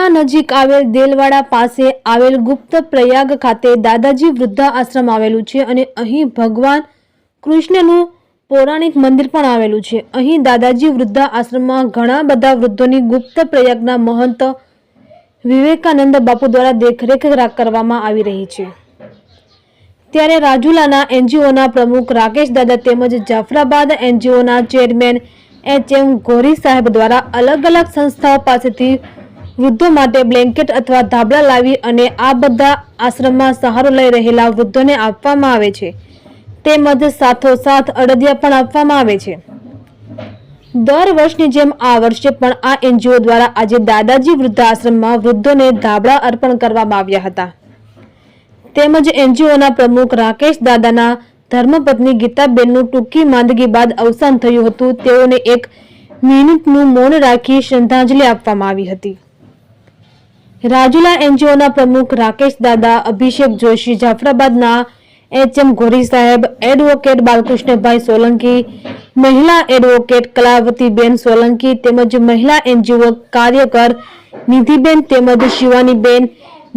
રાજુલા નજીક આવેલ દેલવાડા પાસે આવેલ ગુપ્ત પ્રયાગ ખાતે દાદાજી વૃદ્ધાશ્રમ આવેલું છે અને અહીં ભગવાન કૃષ્ણનું પૌરાણિક મંદિર પણ આવેલું છે। અહીં દાદાજી વૃદ્ધાશ્રમમાં ઘણા બધા વૃદ્ધોની ગુપ્ત પ્રયાગના મહંત વિવેકાનંદ બાપુ દ્વારા દેખરેખ કરવામાં આવી રહી છે। ત્યારે રાજુલાના એનજીઓના પ્રમુખ રાકેશ દાદા તેમજ જાફરાબાદ એનજીઓના ચેરમેન એચ.એમ. ગોરી સાહેબ દ્વારા અલગ અલગ સંસ્થાઓ પાસેથી વૃદ્ધો માટે બ્લેન્કેટ અથવા ધાબળા લાવી અને આ બધા આશ્રમમાં સહારો લઈ રહેલા વૃદ્ધોને આપવામાં આવે છે તેમજ સાથોસાથ અડદિયા પણ આપવામાં આવે છે। દર વર્ષની જેમ આ વર્ષે પણ આ એનજીઓ દ્વારા આજે દાદાજી વૃદ્ધાશ્રમમાં વૃદ્ધોને ધાબળા અર્પણ કરવામાં આવ્યા હતા તેમજ એનજીઓના પ્રમુખ રાકેશ દાદાના ધર્મપત્ની ગીતાબેનનું ટૂંકી માંદગી બાદ અવસાન થયું હતું। તેઓને 1 મિનિટનું મૌન રાખી શ્રદ્ધાંજલિ આપવામાં આવી હતી। રાજુલા એનજીઓના પ્રમુખ રાકેશ દાદા, અભિષેક જોશી, જાફરાબાદના એચ.એમ. ગોરી સાહેબ, એડવોકેટ બાલકૃષ્ણભાઈ સોલંકી, મહિલા એડવોકેટ કલાવતીબેન સોલંકી તેમજ મહિલા એનજીઓ કાર્યકર નિધિબેન તેમજ શિવાનીબેન,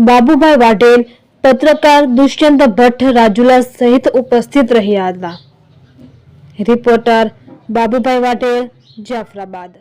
બાબુભાઈ વાઢેલ, પત્રકાર દુષ્યંત ભટ્ટ રાજુલા સહિત ઉપસ્થિત રહ્યા હતા। રિપોર્ટર બાબુભાઈ વાઢેલ, જાફરાબાદ।